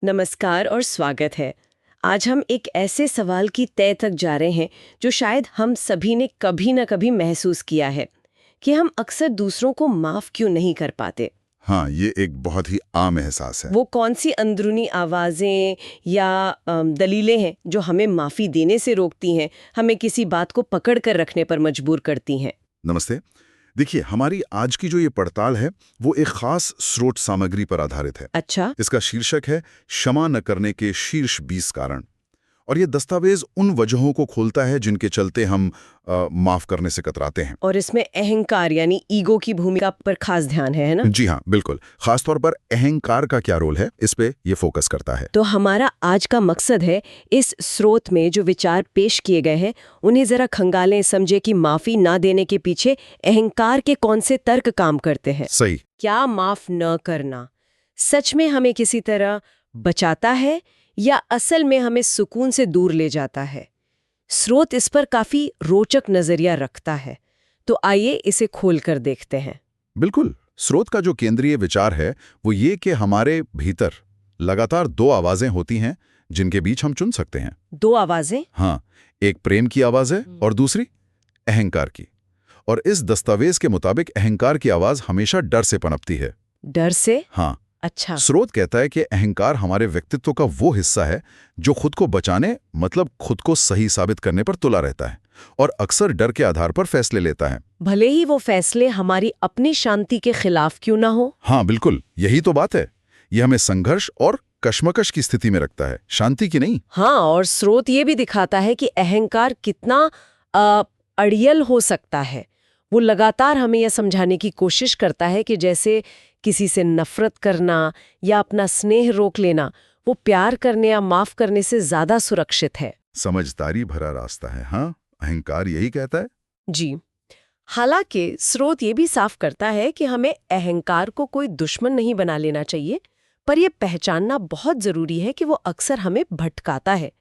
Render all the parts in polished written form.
नमस्कार और स्वागत है। आज हम एक ऐसे सवाल की तह तक जा रहे हैं जो शायद हम सभी ने कभी न कभी महसूस किया है कि हम अक्सर दूसरों को माफ क्यों नहीं कर पाते। हाँ, ये एक बहुत ही आम एहसास है। वो कौन सी अंदरूनी आवाजें या दलीलें हैं जो हमें माफी देने से रोकती हैं, हमें किसी बात को पकड़ कर रखने पर मजबूर करती हैं। नमस्ते। देखिए, हमारी आज की जो ये पड़ताल है, वो एक खास स्रोत सामग्री पर आधारित है। अच्छा। इसका शीर्षक है क्षमा न करने के शीर्ष 20 कारण। और ये दस्तावेज उन वजहों को खोलता है जिनके चलते हम माफ करने से कतराते हैं। और इसमें अहंकार यानी ईगो की भूमिका पर खास ध्यान है ना? जी हाँ, बिल्कुल। खासतौर पर अहंकार का क्या रोल है, इस पे ये फोकस करता है। तो हमारा आज का मकसद है इस स्रोत में जो विचार पेश किए गए हैं उन्हें जरा खंगालें, समझे कि माफी ना देने के पीछे अहंकार के कौन से तर्क काम करते हैं। सही। क्या माफ न करना सच में हमें किसी तरह बचाता है या असल में हमें सुकून से दूर ले जाता है? स्रोत इस पर काफी रोचक नजरिया रखता है, तो आइए इसे खोलकर देखते हैं। बिल्कुल। स्रोत का जो केंद्रीय विचार है वो ये कि हमारे भीतर लगातार दो आवाजें होती हैं जिनके बीच हम चुन सकते हैं। दो आवाजें? हाँ, एक प्रेम की आवाज है और दूसरी अहंकार की। और इस दस्तावेज के मुताबिक अहंकार की आवाज हमेशा डर से पनपती है। डर से? हाँ। अच्छा। स्रोत कहता है कि अहंकार हमारे व्यक्तित्व का वो हिस्सा है जो खुद को बचाने, मतलब खुद को सही साबित करने पर तुला रहता है और अक्सर डर के आधार पर फैसले लेता है। भले ही वो फैसले हमारी अपनी शांति के खिलाफ क्यों ना हो। हाँ बिल्कुल, यही तो बात है। यह हमें संघर्ष और कश्मकश की स्थिति में रखता है, शांति की नहीं। हाँ, और स्रोत ये भी दिखाता है कि अहंकार कितना अड़ियल हो सकता है। वो लगातार हमें यह समझाने की कोशिश करता है कि जैसे किसी से नफरत करना या अपना स्नेह रोक लेना वो प्यार करने या माफ करने से ज्यादा सुरक्षित है। समझदारी भरा रास्ता है। हाँ, अहंकार यही कहता है। जी। हालांकि स्रोत ये भी साफ करता है कि हमें अहंकार को कोई दुश्मन नहीं बना लेना चाहिए, पर यह पहचानना बहुत जरूरी है कि वो अक्सर हमें भटकाता है,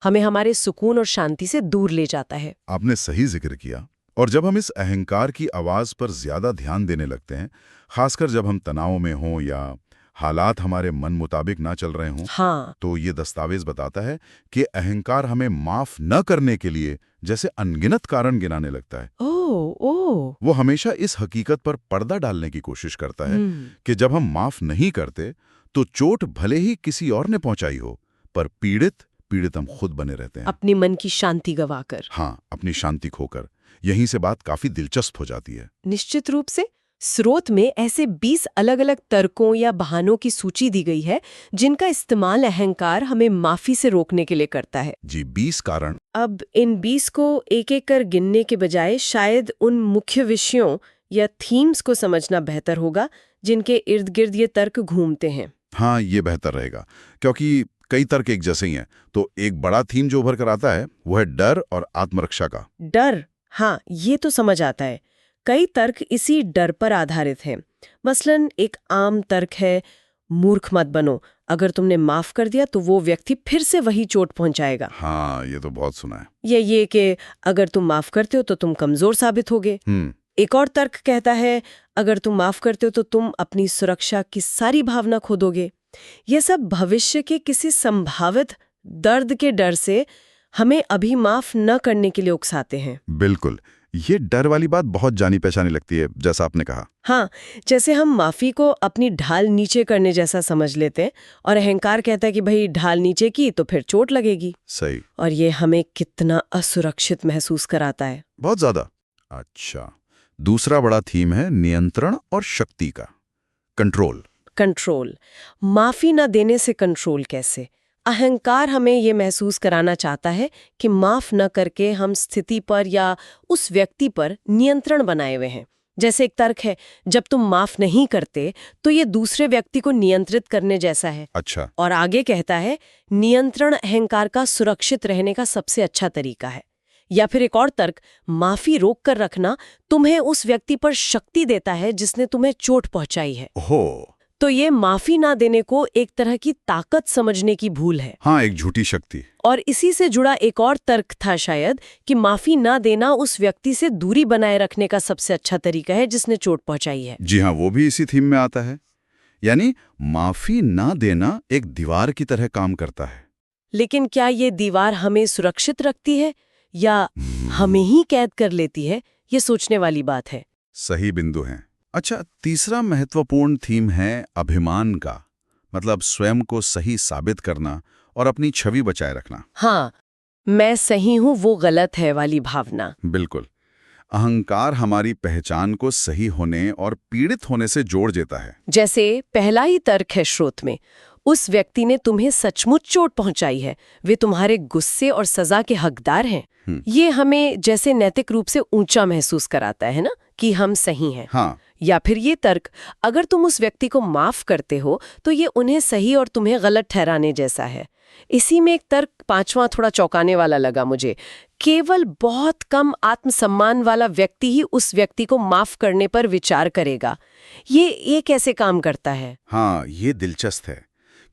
हमें हमारे सुकून और शांति से दूर ले जाता है। आपने सही जिक्र किया। और जब हम इस अहंकार की आवाज पर ज्यादा ध्यान देने लगते हैं, खासकर जब हम तनाव में हों या हालात हमारे मन मुताबिक ना चल रहे हों, हाँ। तो ये दस्तावेज बताता है कि अहंकार हमें माफ न करने के लिए जैसे अनगिनत कारण गिनाने लगता है। ओह। वो हमेशा इस हकीकत पर पर्दा डालने की कोशिश करता है कि जब हम माफ नहीं करते तो चोट भले ही किसी और ने पहुंचाई हो, पर पीड़ित हम खुद बने रहते हैं, अपनी मन की शांति गवाकर। हाँ, अपनी शांति खोकर। यहीं से बात काफी दिलचस्प हो जाती है। निश्चित रूप से। स्रोत में ऐसे 20 अलग-अलग तर्कों या बहानों की सूची दी गई है जिनका इस्तेमाल अहंकार हमें माफी से रोकने के लिए करता है। जी, 20 कारण। अब इन 20 को एक-एक कर गिनने के बजाय शायद उन मुख्य विषयों या थीम्स को समझना बेहतर होगा जिनके इर्द गिर्द ये तर्क घूमते हैं। हाँ, ये बेहतर रहेगा, क्योंकि कई तर्क एक जैसे ही हैं। तो एक बड़ा थीम जो उभर कर आता है वो है डर और आत्मरक्षा का। डर, हाँ, ये तो समझ आता है। कई तर्क इसी डर पर आधारित हैं। मसलन एक आम तर्क है, मूर्ख मत बनो, अगर तुमने माफ कर दिया तो वो व्यक्ति फिर से वही चोट पहुंचाएगा। हाँ, ये तो बहुत सुना है। ये कि अगर तुम माफ करते हो तो तुम कमजोर साबित होगे। एक और तर्क कहता है, अगर तुम माफ करते हो तो तुम अपनी सुरक्षा की सारी भावना खो दोगे। ये सब भविष्य के किसी संभावित दर्द के डर से हमें अभी माफ न करने के लिए उकसाते हैं। बिल्कुल, ये डर वाली बात बहुत जानी पहचानी लगती है, जैसा आपने कहा। हाँ, जैसे हम माफी को अपनी ढाल नीचे करने जैसा समझ लेते हैं और अहंकार कहता है कि भाई ढाल नीचे की तो फिर चोट लगेगी। सही। और ये हमें कितना असुरक्षित महसूस कराता है। बहुत ज्यादा। अच्छा, दूसरा बड़ा थीम है नियंत्रण और शक्ति का। कंट्रोल। माफी न देने से कंट्रोल कैसे? अहंकार हमें ये महसूस कराना चाहता है कि माफ न करके हम स्थिति पर या उस व्यक्ति पर नियंत्रण बनाए हुए हैं। जैसे एक तर्क है, जब तुम माफ नहीं करते तो ये दूसरे व्यक्ति को नियंत्रित करने जैसा है। अच्छा। और आगे कहता है, नियंत्रण अहंकार का सुरक्षित रहने का सबसे अच्छा तरीका है। या फिर एक और तर्क, माफी रोक कर रखना तुम्हें उस व्यक्ति पर शक्ति देता है जिसने तुम्हें चोट पहुंचाई है। ओहो। तो ये माफी ना देने को एक तरह की ताकत समझने की भूल है। हाँ, एक झूठी शक्ति। और इसी से जुड़ा एक और तर्क था शायद कि माफी ना देना उस व्यक्ति से दूरी बनाए रखने का सबसे अच्छा तरीका है जिसने चोट पहुंचाई है। जी हाँ, वो भी इसी थीम में आता है। यानी माफी ना देना एक दीवार की तरह काम करता है। लेकिन क्या ये दीवार हमें सुरक्षित रखती है या हमें ही कैद कर लेती है, ये सोचने वाली बात है। सही बिंदु हैं। अच्छा, तीसरा महत्वपूर्ण थीम है अभिमान का, मतलब स्वयं को सही साबित करना और अपनी छवि बचाए रखना। हाँ, मैं सही हूँ वो गलत है वाली भावना। बिल्कुल। अहंकार हमारी पहचान को सही होने और पीड़ित होने से जोड़ देता है। जैसे पहला ही तर्क है स्रोत में, उस व्यक्ति ने तुम्हें सचमुच चोट पहुंचाई है, वे तुम्हारे गुस्से और सजा के हकदार हैं। ये हमें जैसे नैतिक रूप से ऊंचा महसूस कराता है ना, कि हम सही हैं। हाँ। या फिर ये तर्क, अगर तुम उस व्यक्ति को माफ करते हो तो ये उन्हें सही और तुम्हें गलत ठहराने जैसा है। इसी में एक तर्क पांचवा थोड़ा चौंकाने वाला लगा मुझे। केवल बहुत कम आत्मसम्मान वाला व्यक्ति ही उस व्यक्ति को माफ करने पर विचार करेगा। ये कैसे काम करता है? हाँ, ये दिलचस्प है,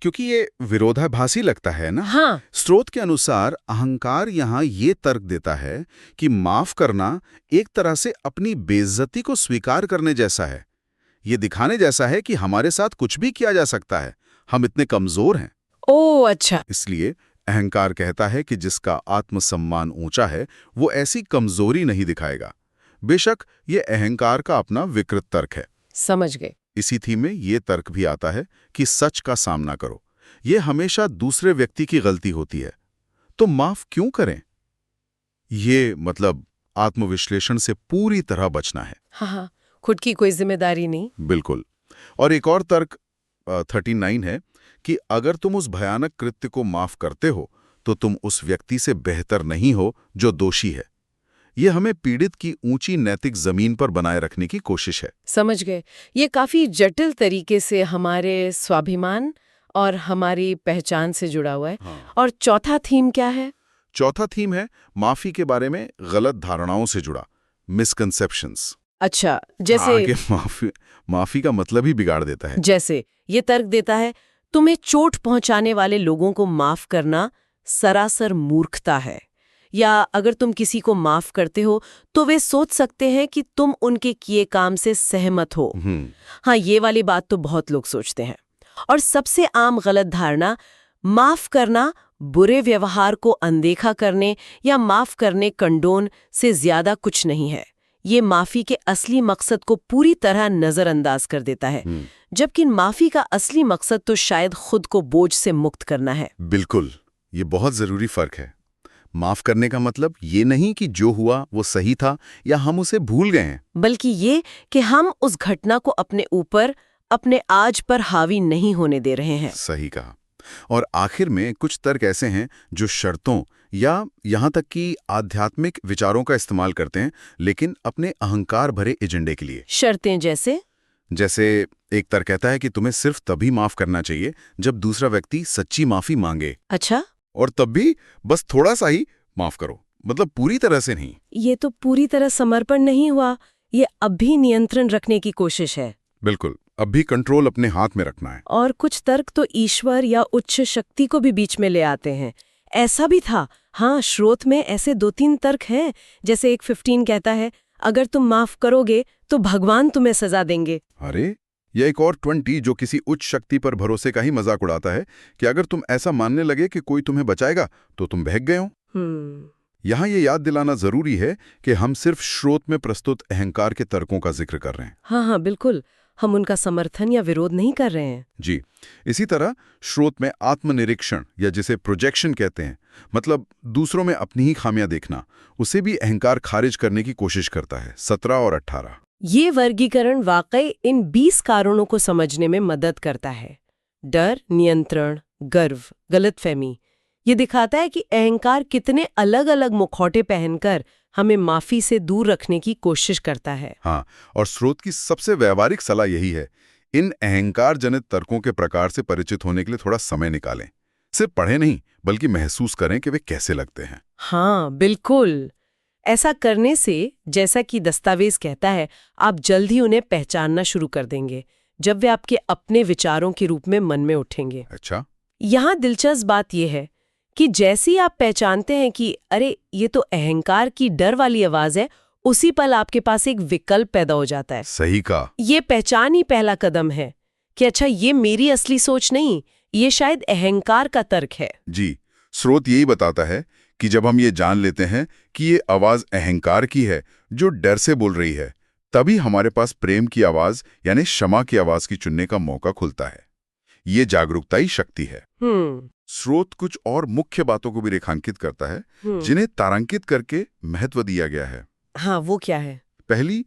क्योंकि ये विरोधाभासी लगता है ना। हाँ। स्रोत के अनुसार अहंकार यहाँ ये तर्क देता है कि माफ करना एक तरह से अपनी बेइज्जती को स्वीकार करने जैसा है। ये दिखाने जैसा है कि हमारे साथ कुछ भी किया जा सकता है, हम इतने कमजोर हैं। ओह अच्छा। इसलिए अहंकार कहता है कि जिसका आत्मसम्मान ऊंचा है वो ऐसी कमजोरी नहीं दिखाएगा। बेशक ये अहंकार का अपना विकृत तर्क है। समझ गए। इसी थीम में ये तर्क भी आता है कि सच का सामना करो, ये हमेशा दूसरे व्यक्ति की गलती होती है, तो माफ क्यों करें? ये मतलब आत्मविश्लेषण से पूरी तरह बचना है। हाँ, खुद की कोई जिम्मेदारी नहीं। बिल्कुल। और एक और तर्क 39 है कि अगर तुम उस भयानक कृत्य को माफ करते हो तो तुम उस व्यक्ति से बेहतर नहीं हो जो दोषी है। ये हमें पीड़ित की ऊंची नैतिक जमीन पर बनाए रखने की कोशिश है। समझ गए। ये काफी जटिल तरीके से हमारे स्वाभिमान और हमारी पहचान से जुड़ा हुआ है। हाँ। और चौथा थीम क्या है? चौथा थीम है माफी के बारे में गलत धारणाओं से जुड़ा, मिसकंसेप्शंस। अच्छा, जैसे माफी का मतलब ही बिगाड़ देता है। जैसे ये तर्क देता है तुम्हें चोट पहुंचाने वाले लोगों को माफ करना सरासर मूर्खता है, या अगर तुम किसी को माफ करते हो तो वे सोच सकते हैं कि तुम उनके किए काम से सहमत हो। हाँ, ये वाली बात तो बहुत लोग सोचते हैं। और सबसे आम गलत धारणा, माफ करना बुरे व्यवहार को अनदेखा करने या माफ करने कंडोन से ज्यादा कुछ नहीं है। ये माफी के असली मकसद को पूरी तरह नजरअंदाज कर देता है, जबकि माफी का असली मकसद तो शायद खुद को बोझ से मुक्त करना है। बिल्कुल, ये बहुत जरूरी फर्क है। माफ करने का मतलब ये नहीं कि जो हुआ वो सही था या हम उसे भूल गए हैं, बल्कि ये कि हम उस घटना को अपने ऊपर, अपने आज पर हावी नहीं होने दे रहे हैं। सही कहा। और आखिर में कुछ तर्क ऐसे हैं जो शर्तों या यहाँ तक कि आध्यात्मिक विचारों का इस्तेमाल करते हैं, लेकिन अपने अहंकार भरे एजेंडे के लिए। शर्तें जैसे एक तर्क कहता है कि तुम्हें सिर्फ तभी माफ करना चाहिए जब दूसरा व्यक्ति सच्ची माफी मांगे। अच्छा, और तब भी बस थोड़ा सा ही माफ करो, मतलब पूरी तरह से नहीं। ये तो पूरी तरह समर्पण नहीं हुआ, ये अब भी नियंत्रण रखने की कोशिश है। बिल्कुल, अब भी कंट्रोल अपने हाथ में रखना है। और कुछ तर्क तो ईश्वर या उच्च शक्ति को भी बीच में ले आते हैं। ऐसा भी था। हाँ, स्रोत में ऐसे 2-3 तर्क हैं। जैसे एक 15 कहता है अगर तुम माफ करोगे तो भगवान तुम्हें सजा देंगे। अरे, यह एक और 20 जो किसी उच्च शक्ति पर भरोसे का ही मजाक उड़ाता है कि अगर तुम ऐसा मानने लगे कि कोई तुम्हें बचाएगा तो तुम बहक गए हो। यहाँ ये याद दिलाना जरूरी है कि हम सिर्फ स्रोत में प्रस्तुत अहंकार के तर्कों का जिक्र कर रहे हैं। हाँ, बिल्कुल, हम उनका समर्थन या विरोध नहीं कर रहे हैं। जी। इसी तरह स्रोत में आत्मनिरीक्षण या जिसे प्रोजेक्शन कहते हैं, मतलब दूसरों में अपनी ही खामियां देखना, उसे भी अहंकार खारिज करने की कोशिश करता है। 17 और 18। ये वर्गीकरण वाकई इन 20 कारणों को समझने में मदद करता है। डर, नियंत्रण, गर्व, गलतफहमी। ये दिखाता है कि अहंकार कितने अलग अलग मुखौटे पहनकर हमें माफी से दूर रखने की कोशिश करता है। हाँ, और स्रोत की सबसे व्यावहारिक सलाह यही है, इन अहंकार जनित तर्कों के प्रकार से परिचित होने के लिए थोड़ा समय निकालें। सिर्फ पढ़े नहीं, बल्कि महसूस करें कि वे कैसे लगते हैं। हाँ, बिल्कुल। ऐसा करने से, जैसा कि दस्तावेज कहता है, आप जल्द ही उन्हें पहचानना शुरू कर देंगे, जब वे आपके अपने विचारों के रूप में मन में उठेंगे। अच्छा। यहाँ दिलचस्प बात यह है कि जैसे ही आप पहचानते हैं कि अरे ये तो अहंकार की डर वाली आवाज है, उसी पल आपके पास एक विकल्प पैदा हो जाता है। सही कहा। ये पहचान ही पहला कदम है कि अच्छा ये मेरी असली सोच नहीं, ये शायद अहंकार का तर्क है। जी, स्रोत यही बताता है कि जब हम ये जान लेते हैं कि ये आवाज अहंकार की है जो डर से बोल रही है, तभी हमारे पास प्रेम की आवाज यानी क्षमा की आवाज की चुनने का मौका खुलता है। ये जागरूकता ही शक्ति है। स्रोत कुछ और मुख्य बातों को भी रेखांकित करता है जिन्हें तारांकित करके महत्व दिया गया है। हाँ, वो क्या है? पहली,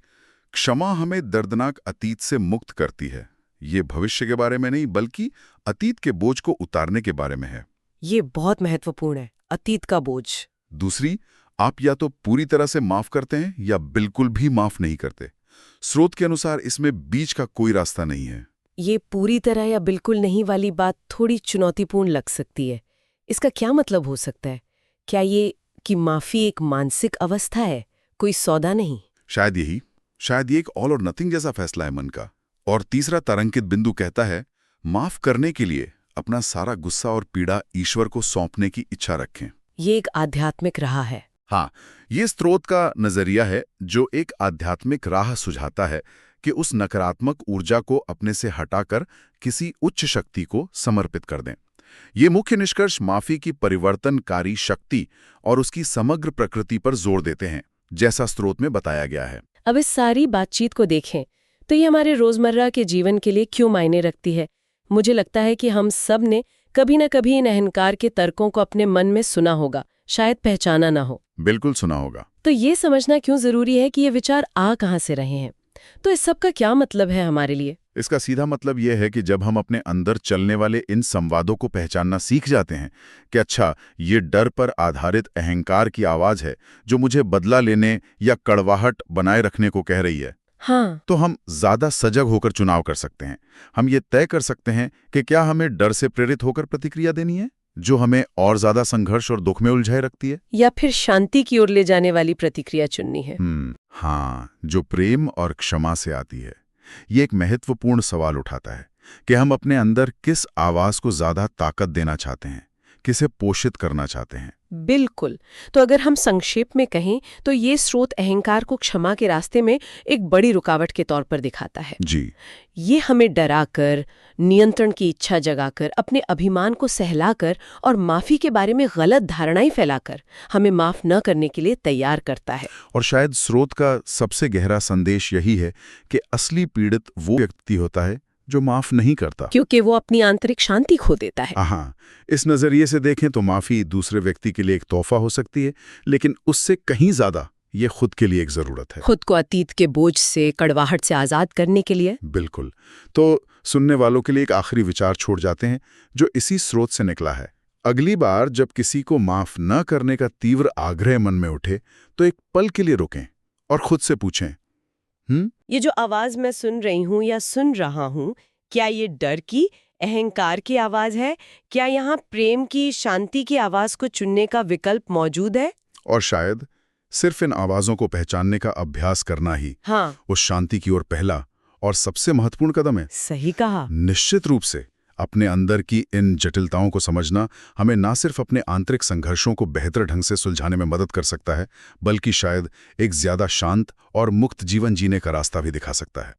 क्षमा हमें दर्दनाक अतीत से मुक्त करती है। ये भविष्य के बारे में नहीं बल्कि अतीत के बोझ को उतारने के बारे में है। ये बहुत महत्वपूर्ण है, अतीत का बोझ। दूसरी, आप या तो पूरी तरह से माफ करते हैं या बिल्कुल भी माफ नहीं करते। स्रोत के अनुसार इसमें बीच का कोई रास्ता नहीं है। ये पूरी तरह या बिल्कुल नहीं वाली बात थोड़ी चुनौतीपूर्ण लग सकती है। इसका क्या मतलब हो सकता है? क्या ये कि माफी एक मानसिक अवस्था है, कोई सौदा नहीं? शायद ये एक ऑल और नथिंग जैसा फैसला है मन का। और तीसरा तारांकित बिंदु कहता है, माफ करने के लिए अपना सारा गुस्सा और पीड़ा ईश्वर को सौंपने की इच्छा रखें। ये एक आध्यात्मिक राह है। हाँ, ये स्रोत का नजरिया है जो एक आध्यात्मिक राह सुझाता है कि उस नकारात्मक ऊर्जा को अपने से हटाकर किसी उच्च शक्ति को समर्पित कर दें। ये मुख्य निष्कर्ष माफी की परिवर्तनकारी शक्ति और उसकी समग्र प्रकृति पर जोर देते हैं, जैसा स्रोत में बताया गया है। अब इस सारी बातचीत को देखें तो ये हमारे रोजमर्रा के जीवन के लिए क्यों मायने रखती है? मुझे लगता है कि हम सब ने कभी न कभी इन अहंकार के तर्कों को अपने मन में सुना होगा, शायद पहचाना ना हो। बिल्कुल सुना होगा। तो ये समझना क्यों जरूरी है कि ये विचार आ कहाँ से रहे हैं? तो इस सब का क्या मतलब है हमारे लिए? इसका सीधा मतलब यह है कि जब हम अपने अंदर चलने वाले इन संवादों को पहचानना सीख जाते हैं कि अच्छा, ये डर पर आधारित अहंकार की आवाज है जो मुझे बदला लेने या कड़वाहट बनाए रखने को कह रही है, हाँ, तो हम ज्यादा सजग होकर चुनाव कर सकते हैं। हम ये तय कर सकते हैं कि क्या हमें डर से प्रेरित होकर प्रतिक्रिया देनी है जो हमें और ज्यादा संघर्ष और दुख में उलझाए रखती है, या फिर शांति की ओर ले जाने वाली प्रतिक्रिया चुननी है। हाँ, जो प्रेम और क्षमा से आती है। ये एक महत्वपूर्ण सवाल उठाता है कि हम अपने अंदर किस आवाज को ज्यादा ताकत देना चाहते हैं, किसे पोषित करना चाहते हैं। बिल्कुल। तो अगर हम संक्षेप में कहें तो ये स्रोत अहंकार को क्षमा के रास्ते में एक बड़ी रुकावट के तौर पर दिखाता है। जी, ये हमें डराकर, नियंत्रण की इच्छा जगाकर, अपने अभिमान को सहलाकर और माफी के बारे में गलत धारणाएं फैलाकर हमें माफ न करने के लिए तैयार करता है। और शायद स्रोत का सबसे गहरा संदेश यही है कि असली पीड़ित वो व्यक्ति होता है जो माफ नहीं करता, क्योंकि वो अपनी आंतरिक शांति खो देता है। हाँ, इस नजरिए से देखें तो माफी दूसरे व्यक्ति के लिए एक तोहफा हो सकती है, लेकिन उससे कहीं ज्यादा ये खुद के लिए एक जरूरत है। खुद को अतीत के बोझ से, कड़वाहट से आजाद करने के लिए। बिल्कुल। तो सुनने वालों के लिए एक आखिरी विचार छोड़ जाते हैं जो इसी स्रोत से निकला है। अगली बार जब किसी को माफ न करने का तीव्र आग्रह मन में उठे तो एक पल के लिए रुकें और खुद से पूछें, ये जो आवाज मैं सुन रही हूँ या सुन रहा हूँ, क्या ये डर की, अहंकार की आवाज है? क्या यहाँ प्रेम की, शांति की आवाज को चुनने का विकल्प मौजूद है? और शायद सिर्फ इन आवाजों को पहचानने का अभ्यास करना ही उस शांति की ओर पहला और सबसे महत्वपूर्ण कदम है। सही कहा। निश्चित रूप से अपने अंदर की इन जटिलताओं को समझना हमें ना सिर्फ अपने आंतरिक संघर्षों को बेहतर ढंग से सुलझाने में मदद कर सकता है, बल्कि शायद एक ज्यादा शांत और मुक्त जीवन जीने का रास्ता भी दिखा सकता है।